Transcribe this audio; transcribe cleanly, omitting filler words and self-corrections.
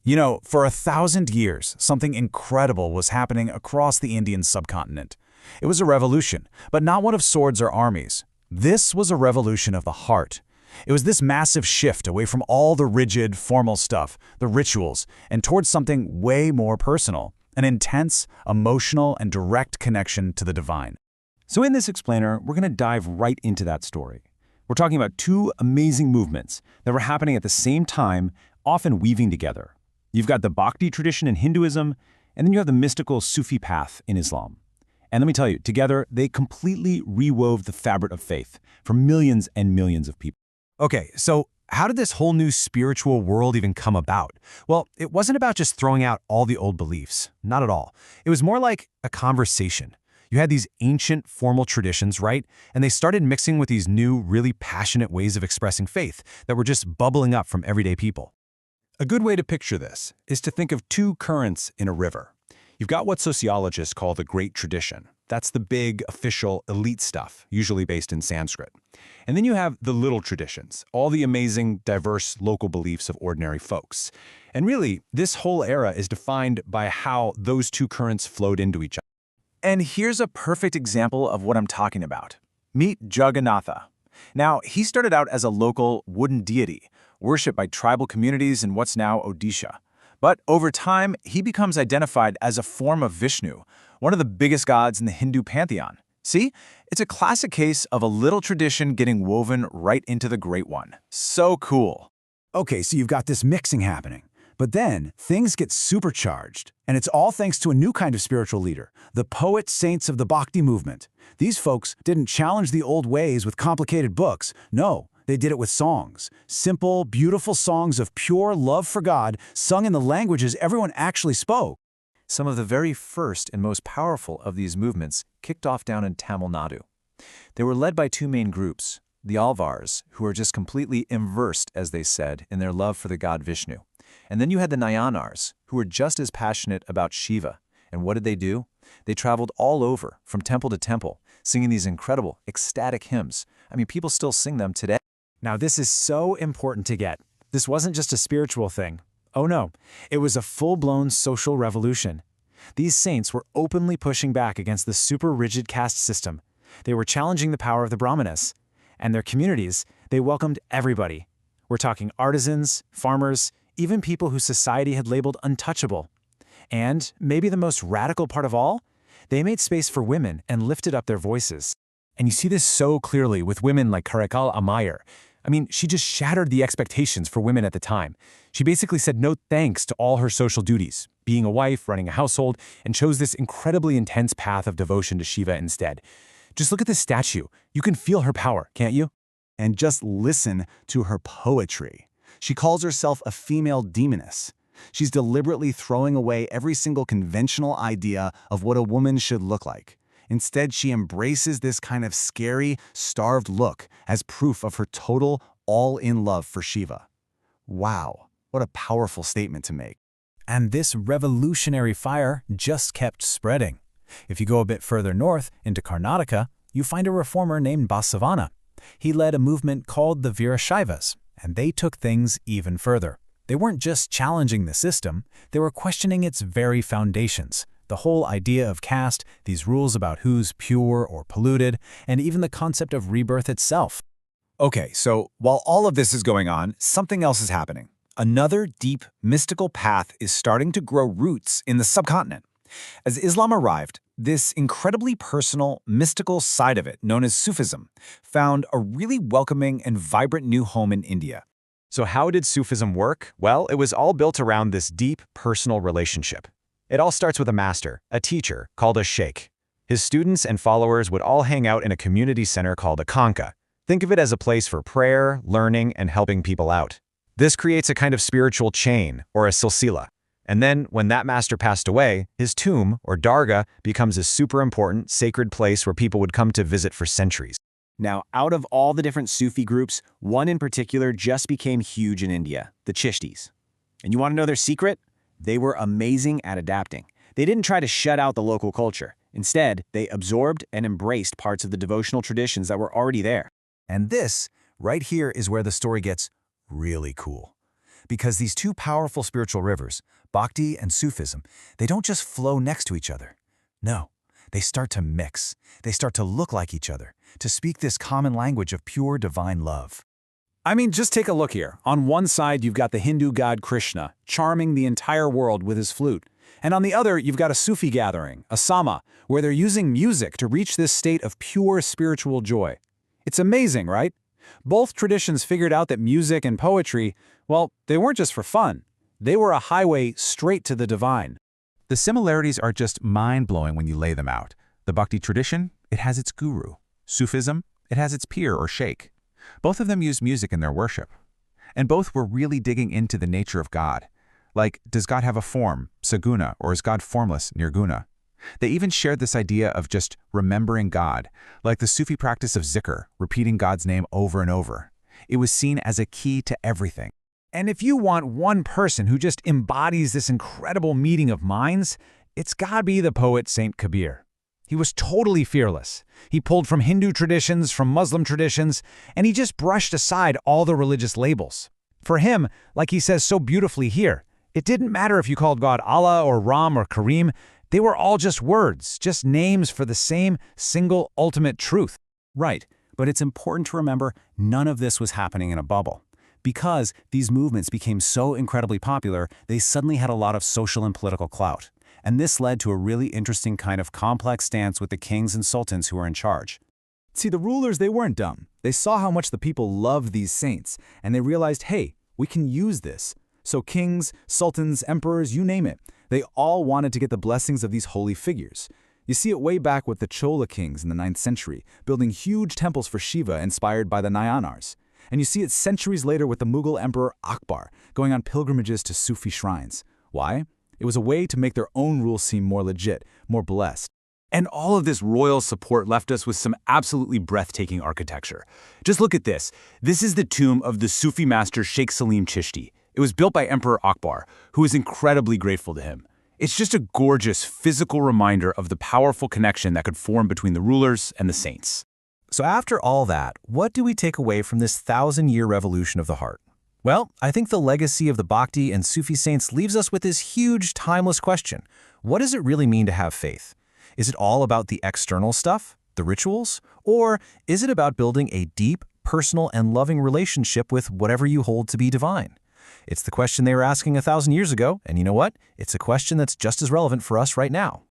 For 1,000 years, something incredible was happening across the Indian subcontinent. It was a revolution, but not one of swords or armies. This was a revolution of the heart. It was this massive shift away from all the rigid, formal stuff, the rituals, and towards something way more personal, an intense, emotional, and direct connection to the divine. So in this explainer, we're going to dive right into that story. We're talking about two amazing movements that were happening at the same time, often weaving together. You've got the Bhakti tradition in Hinduism, and then you have the mystical Sufi path in Islam. And let me tell you, together, they completely rewove the fabric of faith for millions and millions of people. Okay, so how did this whole new spiritual world even come about? Well, it wasn't about just throwing out all the old beliefs. Not at all. It was more like a conversation. You had these ancient formal traditions, right? And they started mixing with these new, really passionate ways of expressing faith that were just bubbling up from everyday people. A good way to picture this is to think of two currents in a river. You've got what sociologists call the great tradition. That's the big, official, elite stuff, usually based in Sanskrit. And then you have the little traditions, all the amazing, diverse local beliefs of ordinary folks. And really, this whole era is defined by how those two currents flowed into each other. And here's a perfect example of what I'm talking about. Meet Jagannatha. Now, he started out as a local wooden deity, worshipped by tribal communities in what's now Odisha. But over time, he becomes identified as a form of Vishnu, one of the biggest gods in the Hindu pantheon. See, it's a classic case of a little tradition getting woven right into the great one. So cool. Okay, so you've got this mixing happening. But then, things get supercharged, and it's all thanks to a new kind of spiritual leader, the poet saints of the Bhakti movement. These folks didn't challenge the old ways with complicated books. No, they did it with songs. Simple, beautiful songs of pure love for God, sung in the languages everyone actually spoke. Some of the very first and most powerful of these movements kicked off down in Tamil Nadu. They were led by two main groups, the Alvars, who were just completely immersed, as they said, in their love for the god Vishnu. And then you had the Nayanars, who were just as passionate about Shiva. And what did they do? They traveled all over, from temple to temple, singing these incredible, ecstatic hymns. I mean, people still sing them today. Now, this is so important to get. This wasn't just a spiritual thing. Oh no, it was a full-blown social revolution. These saints were openly pushing back against the super rigid caste system. They were challenging the power of the Brahmanas. And their communities, they welcomed everybody. We're talking artisans, farmers, even people who society had labeled untouchable. And maybe the most radical part of all, they made space for women and lifted up their voices. And you see this so clearly with women like Karakal Amayar. I mean, she just shattered the expectations for women at the time. She basically said no thanks to all her social duties, being a wife, running a household, and chose this incredibly intense path of devotion to Shiva instead. Just look at this statue. You can feel her power, can't you? And just listen to her poetry. She calls herself a female demoness. She's deliberately throwing away every single conventional idea of what a woman should look like. Instead, she embraces this kind of scary, starved look as proof of her total, all-in love for Shiva. Wow, what a powerful statement to make. And this revolutionary fire just kept spreading. If you go a bit further north, into Karnataka, you find a reformer named Basavana. He led a movement called the Virashaivas, and they took things even further. They weren't just challenging the system, they were questioning its very foundations. The whole idea of caste, these rules about who's pure or polluted, and even the concept of rebirth itself. Okay, so while all of this is going on, something else is happening. Another deep, mystical path is starting to grow roots in the subcontinent. As Islam arrived, this incredibly personal, mystical side of it, known as Sufism, found a really welcoming and vibrant new home in India. So how did Sufism work? Well, it was all built around this deep, personal relationship. It all starts with a master, a teacher, called a sheikh. His students and followers would all hang out in a community center called a khanqa. Think of it as a place for prayer, learning, and helping people out. This creates a kind of spiritual chain, or a silsila. And then, when that master passed away, his tomb, or dargah, becomes a super important, sacred place where people would come to visit for centuries. Now, out of all the different Sufi groups, one in particular just became huge in India, the Chishtis. And you want to know their secret? They were amazing at adapting. They didn't try to shut out the local culture. Instead, they absorbed and embraced parts of the devotional traditions that were already there. And this, right here, is where the story gets really cool. because these two powerful spiritual rivers, Bhakti and Sufism, they don't just flow next to each other. No, they start to mix. They start to look like each other, to speak this common language of pure divine love. I mean, just take a look here. On one side, you've got the Hindu god Krishna, charming the entire world with his flute. And on the other, you've got a Sufi gathering, a sama, where they're using music to reach this state of pure spiritual joy. It's amazing, right? Both traditions figured out that music and poetry, well, they weren't just for fun. They were a highway straight to the divine. The similarities are just mind-blowing when you lay them out. The Bhakti tradition, it has its guru. Sufism, it has its peer or sheikh. Both of them used music in their worship. And both were really digging into the nature of God. Like, does God have a form, Saguna, or is God formless, Nirguna? They even shared this idea of just remembering God, like the Sufi practice of zikr, repeating God's name over and over. It was seen as a key to everything. And if you want one person who just embodies this incredible meeting of minds, it's gotta be the poet Saint Kabir. He was totally fearless. He pulled from Hindu traditions, from Muslim traditions, and he just brushed aside all the religious labels. For him, like he says so beautifully here, it didn't matter if you called God Allah or Ram or Kareem. They were all just words, just names for the same single ultimate truth. Right, but it's important to remember none of this was happening in a bubble. Because these movements became so incredibly popular, they suddenly had a lot of social and political clout. And this led to a really interesting kind of complex stance with the kings and sultans who were in charge. See, the rulers, they weren't dumb. They saw how much the people loved these saints, and they realized, hey, we can use this. So kings, sultans, emperors, you name it, they all wanted to get the blessings of these holy figures. You see it way back with the Chola kings in the 9th century, building huge temples for Shiva inspired by the Nayanars. And you see it centuries later with the Mughal Emperor Akbar, going on pilgrimages to Sufi shrines. Why? It was a way to make their own rules seem more legit, more blessed. And all of this royal support left us with some absolutely breathtaking architecture. Just look at this. This is the tomb of the Sufi master Sheikh Salim Chishti. It was built by Emperor Akbar, who is incredibly grateful to him. It's just a gorgeous physical reminder of the powerful connection that could form between the rulers and the saints. So after all that, what do we take away from this 1,000-year revolution of the heart? Well, I think the legacy of the Bhakti and Sufi saints leaves us with this huge, timeless question. What does it really mean to have faith? Is it all about the external stuff, the rituals? Or is it about building a deep, personal, and loving relationship with whatever you hold to be divine? It's the question they were asking 1,000 years ago, and you know what? It's a question that's just as relevant for us right now.